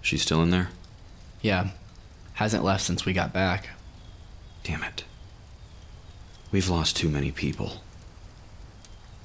She's still in there? Yeah, hasn't left since we got back. Damn it. We've lost too many people.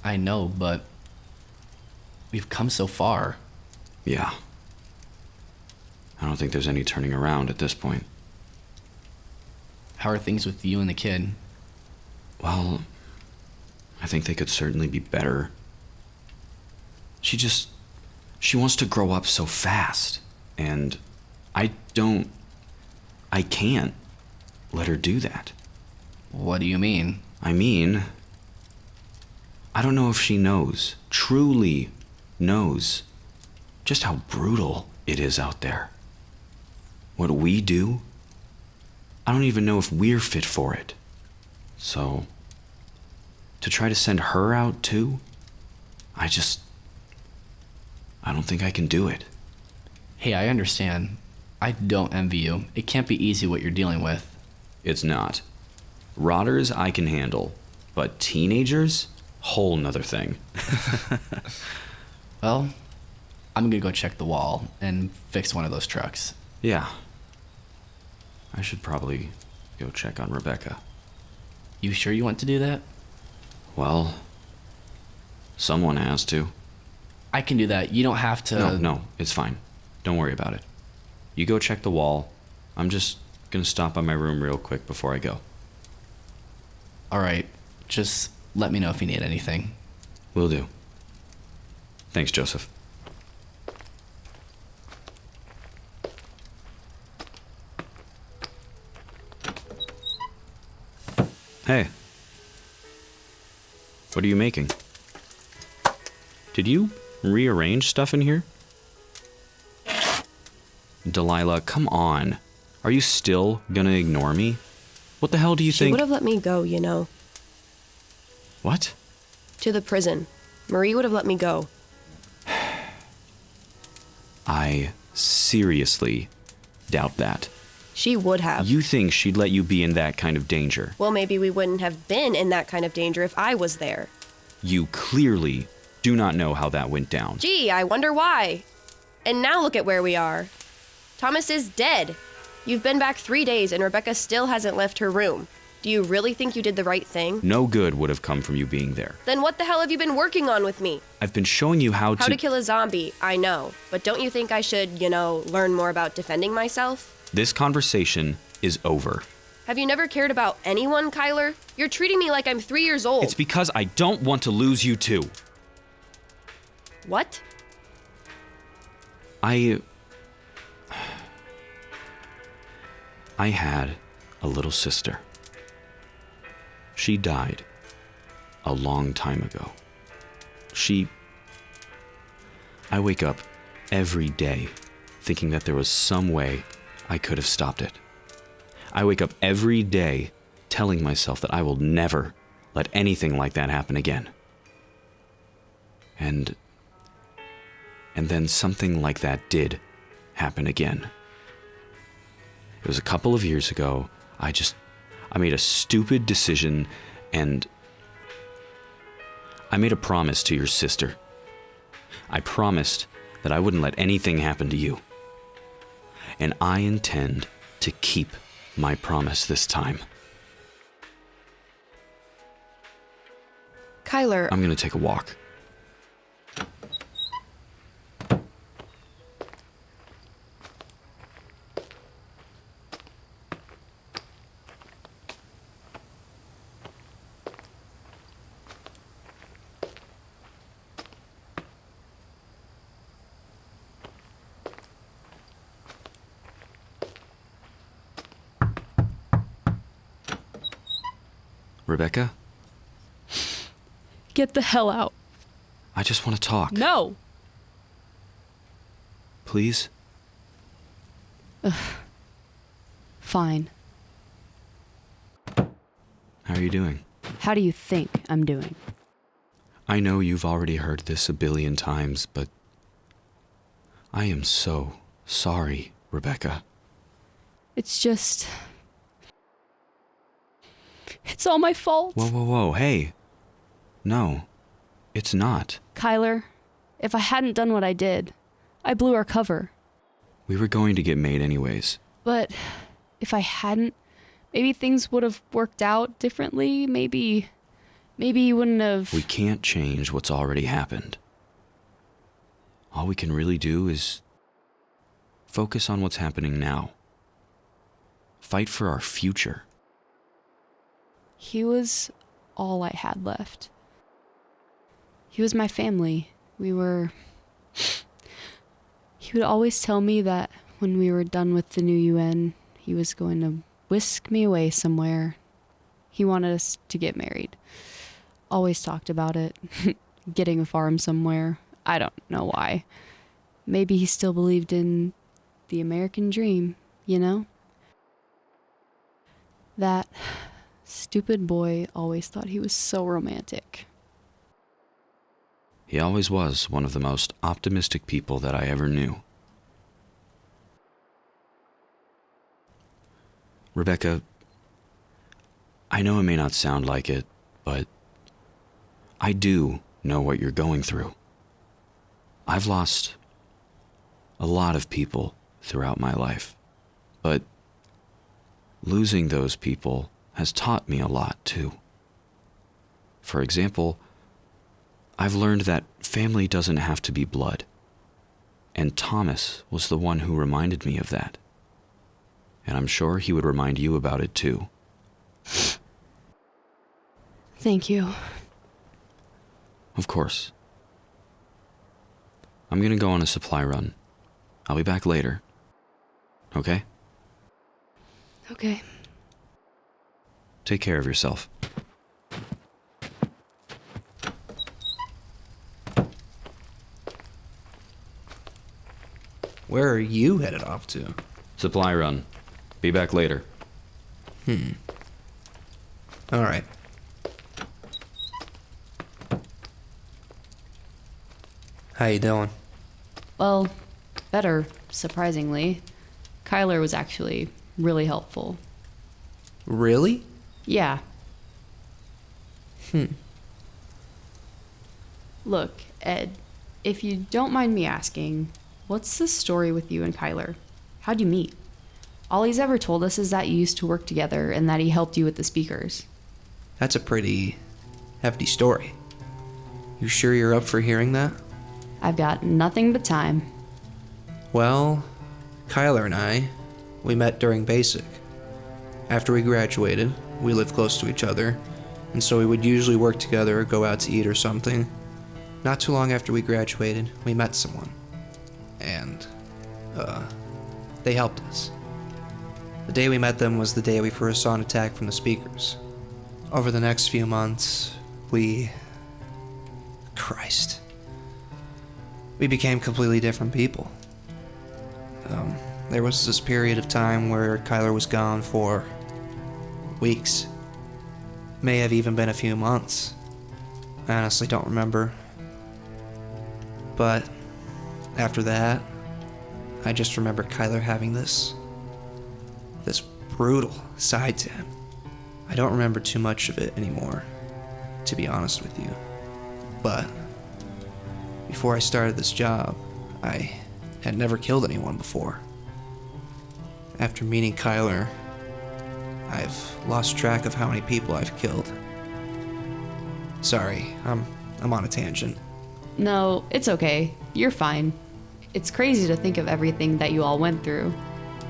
I know, but we've come so far. Yeah. I don't think there's any turning around at this point. How are things with you and the kid? Well, I think they could certainly be better. She wants to grow up so fast, and I can't let her do that. What do you mean? I mean, I don't know if she knows, truly knows, just how brutal it is out there. What we do, I don't even know if we're fit for it. So, to try to send her out too, I don't think I can do it. Hey, I understand. I don't envy you. It can't be easy what you're dealing with. It's not. Rotters I can handle, but teenagers? Whole nother thing. Well, I'm gonna go check the wall and fix one of those trucks. Yeah. I should probably go check on Rebecca. You sure you want to do that? Well, someone has to. I can do that. You don't have to... No, it's fine. Don't worry about it. You go check the wall. I'm just gonna stop by my room real quick before I go. All right. Just let me know if you need anything. Will do. Thanks, Joseph. Hey. What are you making? Did you rearrange stuff in here? Delilah, come on. Are you still gonna ignore me? What the hell do you think? She would have let me go, you know. What? To the prison. Marie would have let me go. I seriously doubt that. She would have. You think she'd let you be in that kind of danger? Well, maybe we wouldn't have been in that kind of danger if I was there. You clearly do not know how that went down. Gee, I wonder why. And now look at where we are. Thomas is dead. You've been back 3 days and Rebecca still hasn't left her room. Do you really think you did the right thing? No good would have come from you being there. Then what the hell have you been working on with me? I've been showing you how to kill a zombie, I know. But don't you think I should, learn more about defending myself? This conversation is over. Have you never cared about anyone, Kyler? You're treating me like I'm 3 years old. It's because I don't want to lose you too. What? I had a little sister. She died a long time ago. I wake up every day thinking that there was some way I could have stopped it. I wake up every day telling myself that I will never let anything like that happen again. And then something like that did happen again. It was a couple of years ago. I made a stupid decision, and I made a promise to your sister. I promised that I wouldn't let anything happen to you. And I intend to keep my promise this time. Kyler, I'm gonna take a walk. Rebecca? Get the hell out. I just want to talk. No! Please? Fine. How are you doing? How do you think I'm doing? I know you've already heard this a billion times, but I am so sorry, Rebecca. It's just... It's all my fault. Whoa, hey. No, it's not. Kyler, if I hadn't done what I did, I blew our cover. We were going to get made anyways. But if I hadn't, maybe things would have worked out differently. Maybe you wouldn't have... We can't change what's already happened. All we can really do is focus on what's happening now. Fight for our future. He was all I had left. He was my family. He would always tell me that when we were done with the new UN, he was going to whisk me away somewhere. He wanted us to get married. Always talked about it. Getting a farm somewhere. I don't know why. Maybe he still believed in the American dream, you know? That stupid boy always thought he was so romantic. He always was one of the most optimistic people that I ever knew. Rebecca, I know it may not sound like it, but I do know what you're going through. I've lost a lot of people throughout my life, but losing those people has taught me a lot too. For example, I've learned that family doesn't have to be blood, and Thomas was the one who reminded me of that. And I'm sure he would remind you about it too. Thank you. Of course. I'm gonna go on a supply run. I'll be back later. Okay? Okay. Take care of yourself. Where are you headed off to? Supply run. Be back later. All right. How you doing? Well, better, surprisingly. Kyler was actually really helpful. Really? Yeah. Look, Ed, if you don't mind me asking, what's the story with you and Kyler? How'd you meet? All he's ever told us is that you used to work together and that he helped you with the speakers. That's a pretty hefty story. You sure you're up for hearing that? I've got nothing but time. Well, Kyler and I, we met during basic. After we graduated, we lived close to each other, and so we would usually work together or go out to eat or something. Not too long after we graduated, we met someone. And, they helped us. The day we met them was the day we first saw an attack from the speakers. Over the next few months, Christ. We became completely different people. There was this period of time where Kyler was gone for weeks. May have even been a few months. I honestly don't remember. But after that, I just remember Kyler having this brutal side to him. I don't remember too much of it anymore, to be honest with you. But before I started this job, I had never killed anyone before. After meeting Kyler, I've lost track of how many people I've killed. Sorry, I'm on a tangent. No, it's okay. You're fine. It's crazy to think of everything that you all went through.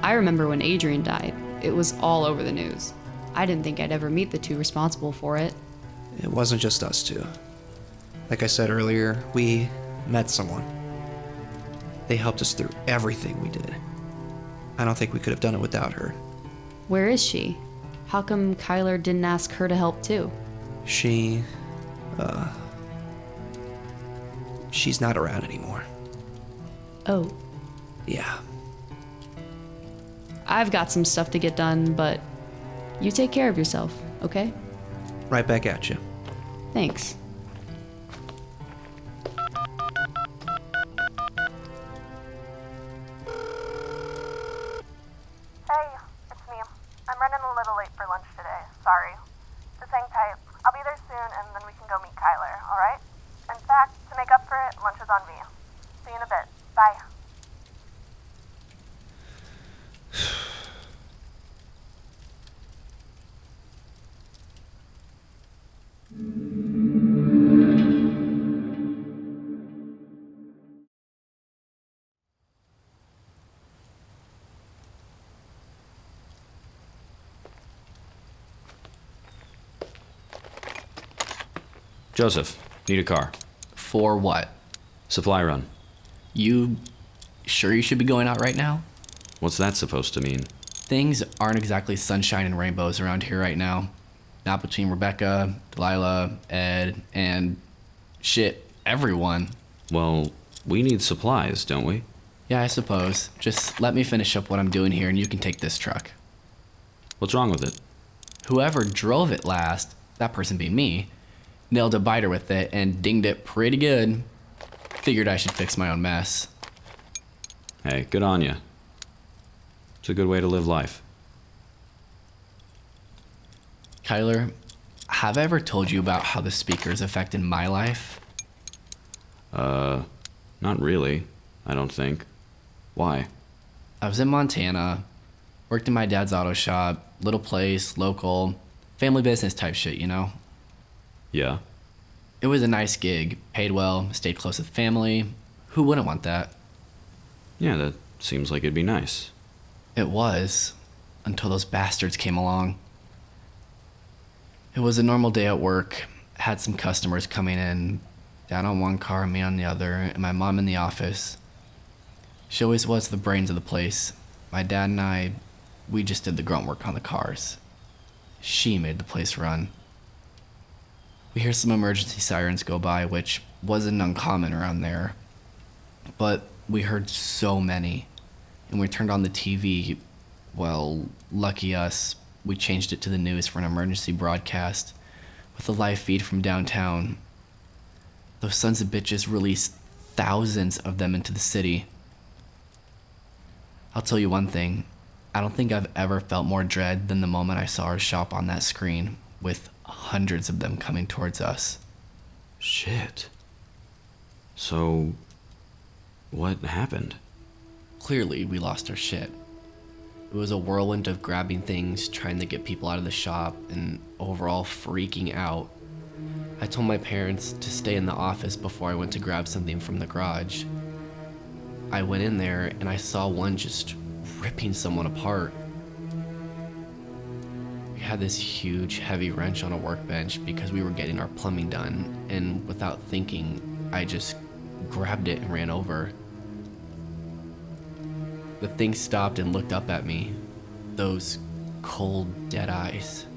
I remember when Adrian died. It was all over the news. I didn't think I'd ever meet the two responsible for it. It wasn't just us two. Like I said earlier, we met someone. They helped us through everything we did. I don't think we could have done it without her. Where is she? How come Kyler didn't ask her to help too? She's not around anymore. Oh, Yeah. I've got some stuff to get done, but you take care of yourself, okay? Right back at you. Thanks. Hey, it's me. I'm running a little late for lunch today. Sorry. Just hang tight. I'll be there soon, and then we can go meet Kyler, alright? In fact, to make up for it, lunch is on me. See you in a bit. Bye. Joseph, need a car. For what? Supply run. You sure you should be going out right now? What's that supposed to mean? Things aren't exactly sunshine and rainbows around here right now. Not between Rebecca, Delilah, Ed, and shit, everyone. Well, we need supplies, don't we? Yeah, I suppose. Just let me finish up what I'm doing here and you can take this truck. What's wrong with it? Whoever drove it last, that person being me, nailed a biter with it and dinged it pretty good. Figured I should fix my own mess. Hey, good on you. It's a good way to live life. Kyler, have I ever told you about how the speakers affected my life? Not really, I don't think. Why? I was in Montana, worked in my dad's auto shop, little place, local, family business type shit, you know? Yeah? It was a nice gig, paid well, stayed close with family. Who wouldn't want that? Yeah, that seems like it'd be nice. It was, until those bastards came along. It was a normal day at work, had some customers coming in, dad on one car, me on the other, and my mom in the office. She always was the brains of the place. My dad and I, we just did the grunt work on the cars. She made the place run. We hear some emergency sirens go by, which wasn't uncommon around there. But we heard so many. And we turned on the TV. Well, lucky us, we changed it to the news for an emergency broadcast with a live feed from downtown. Those sons of bitches released thousands of them into the city. I'll tell you one thing. I don't think I've ever felt more dread than the moment I saw our shop on that screen, with hundreds of them coming towards us. Shit. So, what happened? Clearly, we lost our shit. It was a whirlwind of grabbing things, trying to get people out of the shop, and overall freaking out. I told my parents to stay in the office before I went to grab something from the garage. I went in there and I saw one just ripping someone apart. We had this huge, heavy wrench on a workbench because we were getting our plumbing done, and without thinking, I just grabbed it and ran over. The thing stopped and looked up at me. Those cold, dead eyes.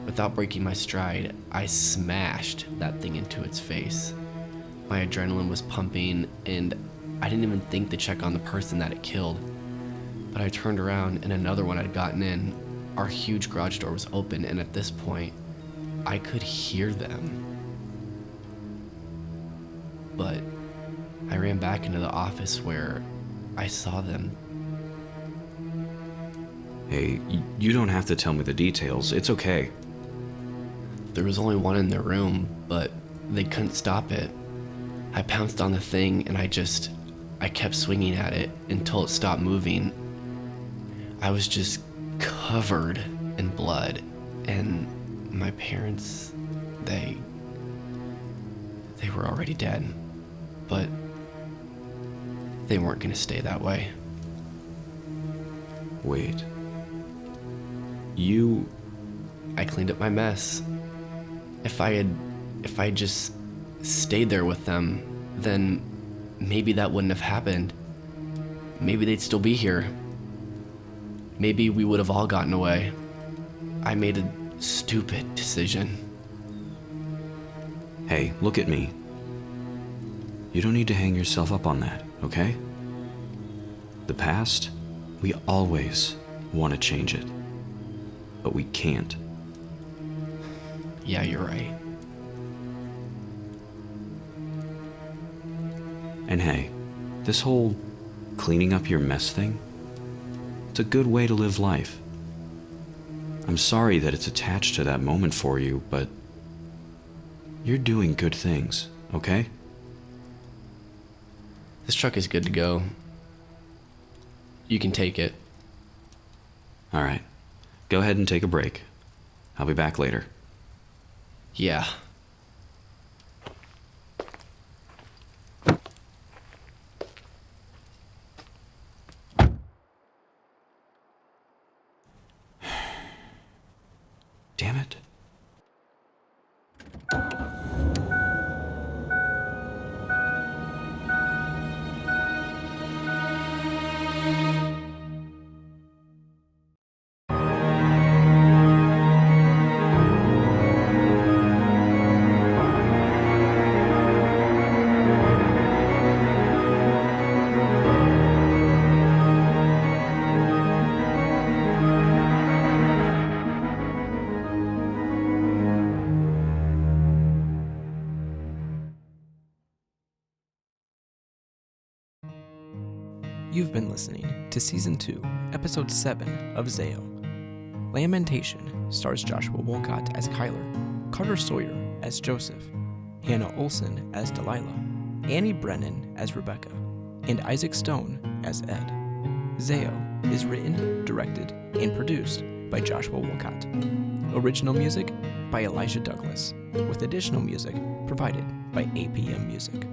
Without breaking my stride, I smashed that thing into its face. My adrenaline was pumping, and I didn't even think to check on the person that it killed. But I turned around and another one had gotten in. Our huge garage door was open, and at this point, I could hear them. But I ran back into the office where I saw them. Hey, you don't have to tell me the details. It's okay. There was only one in the room, but they couldn't stop it. I pounced on the thing and I kept swinging at it until it stopped moving. I was just covered in blood, and my parents, they were already dead. But they weren't gonna stay that way. Wait. I cleaned up my mess. If I had just stayed there with them, then maybe that wouldn't have happened. Maybe they'd still be here. Maybe we would have all gotten away. I made a stupid decision. Hey, look at me. You don't need to hang yourself up on that, okay? The past, we always want to change it. But we can't. Yeah, you're right. And hey, this whole cleaning up your mess thing, it's a good way to live life. I'm sorry that it's attached to that moment for you, but you're doing good things, okay? This truck is good to go. You can take it. All right, go ahead and take a break. I'll be back later. Yeah. Damn it. You've been listening to Season 2, Episode 7 of Z.E.O. Lamentation stars Joshua Wolcott as Kyler, Carter Sawyer as Joseph, Hannah Olson as Delilah, Annie Brennan as Rebecca, and Isaac Stone as Ed. Z.E.O. is written, directed, and produced by Joshua Wolcott. Original music by Elijah Douglas, with additional music provided by APM Music.